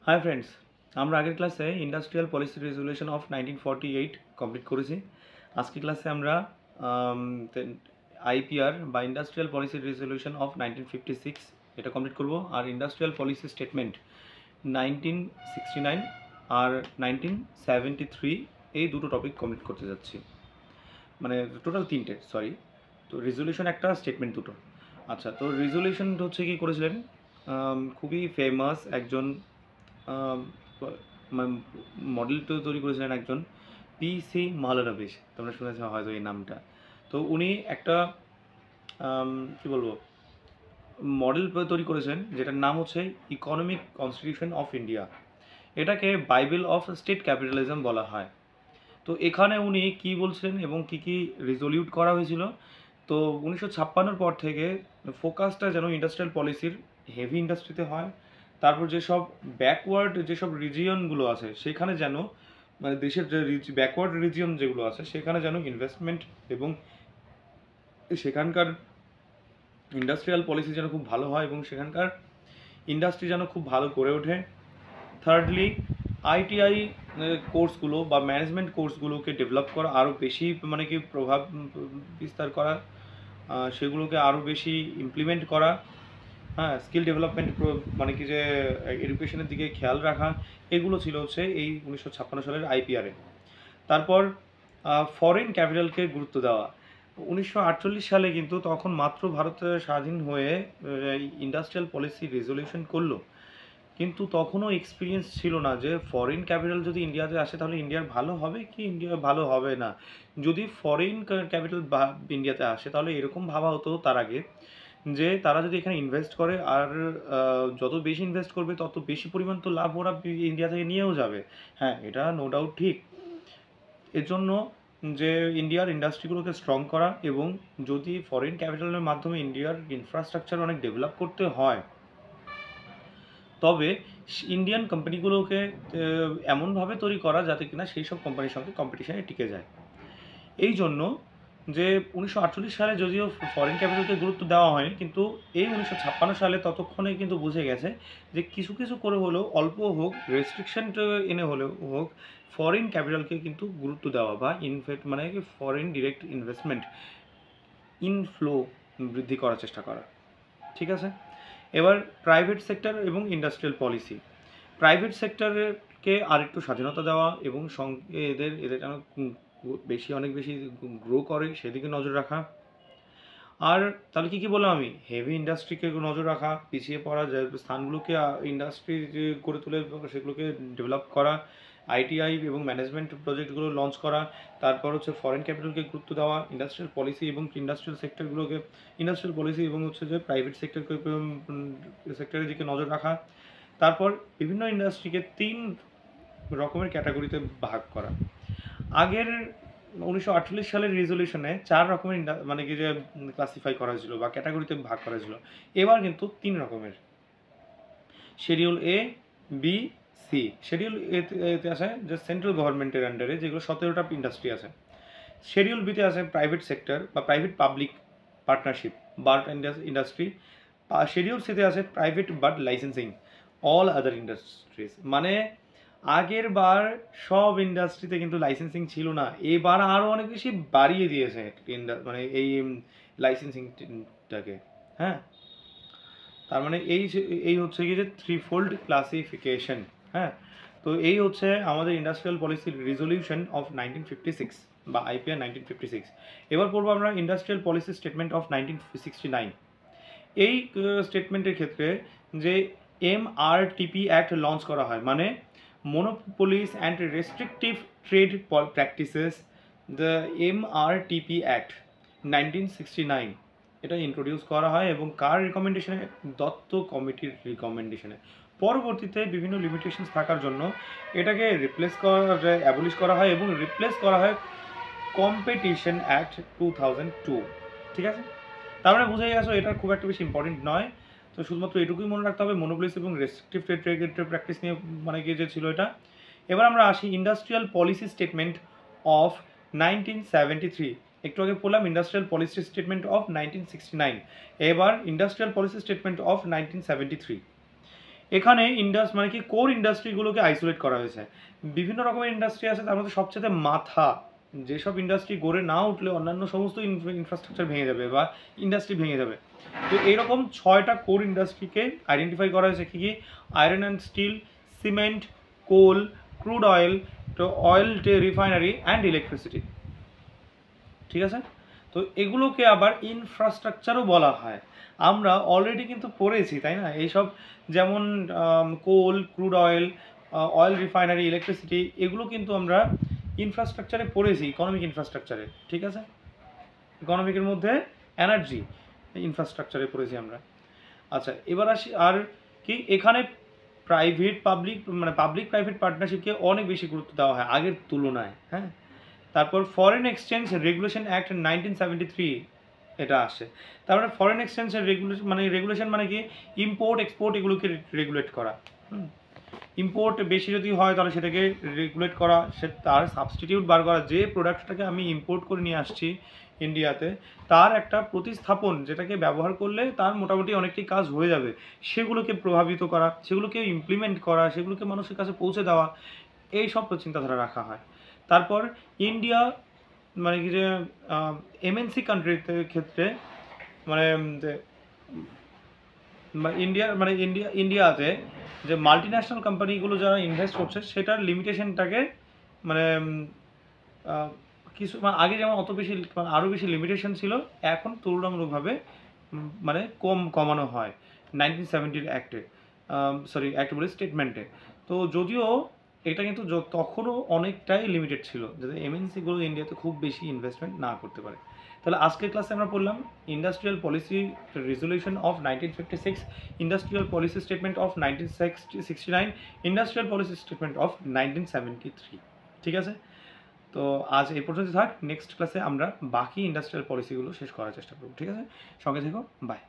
Hi friends আমরা আগের ক্লাসে industrial policy resolution of 1948 complete করেছি। আজকের ক্লাসে আমরা আইপিআর বা ইন্ডাস্ট্রিয়াল পলিসি রেজুলেশন অফ 1956 এটা কমপ্লিট করব। আর ইন্ডাস্ট্রিয়াল পলিসি স্টেটমেন্ট 1969 আর 1973 এই দুটো টপিক কমপ্লিট করতে যাচ্ছি, মানে টোটাল তিনটে, সরি। তো রেজুলেশন একটা, স্টেটমেন্ট দুটো। আচ্ছা, তো রেজুলেশন হচ্ছে কি করেছিলেন, খুবই ফেমাস একজন মডেল তৈরি করেছিলেন একজন পিসি মহলানবিশ, তোমরা শুনেছ হয়তো এই নামটা। তো উনি একটা কি বলবো মডেল তৈরি করেছেন যেটার নাম হচ্ছে ইকোনমিক কনস্টিটিউশন অফ ইন্ডিয়া। এটাকে বাইবেল অফ স্টেট ক্যাপিটালিজম বলা হয়। তো এখানে উনি কি বলছেন এবং কি কি রিজলিউট করা হয়েছিল, তো 1956 পর থেকে ফোকাসটা যেন ইন্ডাস্ট্রিয়াল পলিসির হেভি ইন্ডাস্ট্রিতে হয়। তারপর যেসব ব্যাকওয়ার্ড যেসব রিজিয়নগুলো আছে সেখানে যেন, মানে দেশের যে ব্যাকওয়ার্ড রিজিয়ন যেগুলো আছে সেখানে যেন ইনভেস্টমেন্ট এবং সেখানকার ইন্ডাস্ট্রিয়াল পলিসি যেন খুব ভালো হয় এবং সেখানকার ইন্ডাস্ট্রি যেন খুব ভালো করে ওঠে। থার্ডলি, আইটিআই কোর্সগুলো বা ম্যানেজমেন্ট কোর্সগুলোকে ডেভেলপ করা, আরও বেশি মানে কি প্রভাব বিস্তার করা, সেগুলোকে আরও বেশি ইমপ্লিমেন্ট করা, হ্যাঁ, স্কিল ডেভেলপমেন্ট মানে কি যে এডুকেশনের দিকে খেয়াল রাখা, এগুলো ছিল হচ্ছে এই 1956 সালের আইপিআরে। তারপর ফরেন ক্যাপিটালকে গুরুত্ব দেওয়া। 1948 সালে কিন্তু তখন মাত্র ভারত স্বাধীন হয়ে ইন্ডাস্ট্রিয়াল পলিসি রেজলিউশন করলো, কিন্তু তখনও এক্সপিরিয়েন্স ছিল না যে ফরেন ক্যাপিটাল যদি ইন্ডিয়াতে আসে তাহলে ইন্ডিয়ার ভালো হবে কি ইন্ডিয়া ভালো হবে না। যদি ফরেন ক্যাপিটাল ইন্ডিয়াতে আসে তাহলে এরকম ভাবা হতো তার আগে যে তারা যদি এখানে ইনভেস্ট করে আর যত বেশি ইনভেস্ট করবে তত বেশি পরিমাণ তো লাভ ওরা ইন্ডিয়া থেকে নিয়েও যাবে। হ্যাঁ, এটা নো ডাউট ঠিক। এর জন্য যে ইন্ডিয়ার ইন্ডাস্ট্রিগুলোকে স্ট্রং করা এবং যদি ফরেন ক্যাপিটালের মাধ্যমে ইন্ডিয়ার ইনফ্রাস্ট্রাকচার অনেক ডেভেলপ করতে হয়, তবে ইন্ডিয়ান কোম্পানিগুলোকে এমনভাবে তৈরি করা যাতে কিনা সেই সব কোম্পানির সঙ্গে কম্পিটিশানে টিকে যায়। এই জন্য যে 1948 সালে যদিও ফরেন ক্যাপিটালকে গুরুত্ব দেওয়া হয়নি, কিন্তু এই 1956 সালে ততক্ষণে কিন্তু বুঝে গেছে যে কিছু কিছু করে হলেও, অল্প হোক, রেস্ট্রিকশন এনে হলেও হোক, ফরেন ক্যাপিটালকে কিন্তু গুরুত্ব দেওয়া বা ইনফ্যাক্ট মানে কি ফরেন ডিরেক্ট ইনভেস্টমেন্ট ইনফ্লো বৃদ্ধি করার চেষ্টা করা। ঠিক আছে, এবার প্রাইভেট সেক্টর এবং ইন্ডাস্ট্রিয়াল পলিসি। প্রাইভেট সেক্টরকে আরেকটু স্বাধীনতা দেওয়া এবং এদের যেন অনেক বেশি গ্রো করে সেদিকে নজর রাখা। আর তাহলে কী কী বললাম আমি, হেভি ইন্ডাস্ট্রিকে নজর রাখা, পিছিয়ে পড়া যে স্থানগুলোকে ইন্ডাস্ট্রি করে তুলে সেগুলোকে ডেভেলপ করা, আইটিআই এবং ম্যানেজমেন্ট প্রজেক্টগুলো লঞ্চ করা, তারপর হচ্ছে ফরেন ক্যাপিটালকে গুরুত্ব দেওয়া, ইন্ডাস্ট্রিয়াল পলিসি এবং ইন্ডাস্ট্রিয়াল সেক্টরগুলোকে, ইন্ডাস্ট্রিয়াল পলিসি এবং হচ্ছে যে প্রাইভেট সেক্টরের দিকে নজর রাখা। তারপর বিভিন্ন ইন্ডাস্ট্রিকে 3 রকমের ক্যাটাগরিতে ভাগ করা। আগের 1948 সালের রেজলিউশনে 4 রকমের মানে কি যে ক্লাসিফাই করা হয়েছিল বা ক্যাটাগরিতে ভাগ করা হয়েছিল, এবার কিন্তু 3 রকমের। শিডিউল এ, বি, সি। শিডিউল এতে আছে যে সেন্ট্রাল গভর্নমেন্টের আন্ডারে যেগুলো 17টা ইন্ডাস্ট্রি আছে। শিডিউল বিতে আছে প্রাইভেট সেক্টর বা private public partnership but industry. Schedule সিতে আছে private but licensing all other industries. মানে আগের বার সব ইন্ডাস্ট্রিতে কিন্তু লাইসেন্সিং ছিল না, এবার আরও অনেক বেশি বাড়িয়ে দিয়েছে মানে এই লাইসেন্সিংটাকে। হ্যাঁ, তার মানে এই হচ্ছে কি যে 3-fold ক্লাসিফিকেশন। হ্যাঁ, তো এই হচ্ছে আমাদের ইন্ডাস্ট্রিয়াল পলিসি রেজলিউশন অফ 1956 বা আইপিআর 1956। এবার পড়বো আমরা ইন্ডাস্ট্রিয়াল পলিসি স্টেটমেন্ট অফ 1969। এই স্টেটমেন্টের ক্ষেত্রে যে MRTP অ্যাক্ট লঞ্চ করা হয়, মানে Monopolies and Restrictive Trade Practices, the MRTP Act 1969 এটা ইন্ট্রোডিউস করা হয় এবং কার রিকমেন্ডেশনে? দত্ত কমিটির রিকমেন্ডেশনে। পরবর্তীতে বিভিন্ন লিমিটেশনস থাকার জন্য এটাকে অ্যাবলিশ করা হয় এবং রিপ্লেস করা হয় কম্পিটিশন অ্যাক্ট 2002। ঠিক আছে, তার মানে বুঝে গেছো এটা খুব একটা বেশি ইম্পর্টেন্ট নয়। তো শুধুমাত্র এটুকুই মনে রাখতে হবে, মনোপলিস এবং রেস্ট্রিকটিভ ট্রেড প্র্যাকটিস নিয়ে মানে কি যে ছিল এটা। এবার আমরা আসি ইন্ডাস্ট্রিয়াল পলিসি স্টেটমেন্ট অফ 1973। একটু আগে পড়লাম ইন্ডাস্ট্রিয়াল পলিসি স্টেটমেন্ট অফ 1969, এবার ইন্ডাস্ট্রিয়াল পলিসি স্টেটমেন্ট অফ 1973। এখানে মানে কি কোর ইন্ডাস্ট্রিগুলোকে আইসোলেট করা হয়েছে। বিভিন্ন রকমের ইন্ডাস্ট্রি আছে, তার মধ্যে সবচেয়ে মাথা, যেসব ইন্ডাস্ট্রি গড়ে না উঠলে অন্যান্য সমস্ত ইনফ্রাস্ট্রাকচার ভেঙে যাবে বা ইন্ডাস্ট্রি ভেঙে যাবে। তো এইরকম 6টা কোর ইন্ডাস্ট্রিকে আইডেন্টিফাই করা হয়েছে। কী কী? Iron and steel, cement, coal, crude oil, তো অয়েল রিফাইনারি অ্যান্ড ইলেকট্রিসিটি। ঠিক আছে? তো এগুলোকে আবার ইনফ্রাস্ট্রাকচারও বলা হয়। আমরা অলরেডি কিন্তু পড়েছি, তাই না? এইসব যেমন coal, crude oil, oil refinery, electricity, এগুলো কিন্তু আমরা ইনফ্রাস্ট্রাকচারে পড়েছি, ইকোনমিক ইনফ্রাস্ট্রাকচারে। ঠিক আছে? ইকোনমিকের মধ্যে এনার্জি ইনফ্রাস্ট্রাকচারে পড়েছি আমরা। আচ্ছা, এবার আসি আর কি, এখানে প্রাইভেট পাবলিক মানে পাবলিক প্রাইভেট পার্টনারশিপকে অনেক বেশি গুরুত্ব দেওয়া হয় আগের তুলনায়। হ্যাঁ, তারপর ফরেন এক্সচেঞ্জ রেগুলেশন অ্যাক্ট 1973 এটা আসে। তারপরে ফরেন এক্সচেঞ্জের রেগুলেশন মানে কি, ইম্পোর্ট এক্সপোর্ট এগুলোকে রেগুলেট করা। ইম্পোর্ট বেশি যদি হয় তাহলে সেটাকে রেগুলেট করা, সে তার সাবস্টিটিউট বার করা, যে প্রোডাক্টটাকে আমি ইম্পোর্ট করে নিয়ে আসছি ইন্ডিয়াতে তার একটা প্রতিস্থাপন, যেটাকে ব্যবহার করলে তার মোটামুটি অনেকটাই কাজ হয়ে যাবে, সেগুলোকে প্রভাবিত করা, সেগুলোকে ইমপ্লিমেন্ট করা, সেগুলোকে মানুষের কাছে পৌঁছে দেওয়া, এই সব চিন্তাধারা রাখা হয়। তারপর ইন্ডিয়া মানে কি যে এমএনসি কান্ট্রিতে ক্ষেত্রে মানে ইন্ডিয়াতে যে মাল্টি ন্যাশনাল কোম্পানিগুলো যারা ইনভেস্ট করছে সেটার লিমিটেশনটাকে মানে কিছু আগে যেমন অত বেশি আরও বেশি লিমিটেশন ছিল, এখন তুলনামূলকভাবে মানে কমানো হয় 1970 অ্যাক্টে, অ্যাক্ট বলে স্টেটমেন্টে। তো যদিও এটা কিন্তু তখনও অনেকটাই লিমিটেড ছিল, যাতে এমএনসিগুলো ইন্ডিয়াতে খুব বেশি ইনভেস্টমেন্ট না করতে পারে। তাহলে আজকের ক্লাসে আমরা পড়লাম industrial policy resolution of 1956, industrial policy statement of 1969, industrial policy statement of 1973। ঠিক আছে? তো আজ এই পর্যন্ত থাক, নেক্সট ক্লাসে আমরা বাকি ইন্ডাস্ট্রিয়াল পলিসিগুলো শেষ করার চেষ্টা করব। ঠিক আছে? সঙ্গে থেকো, বাই।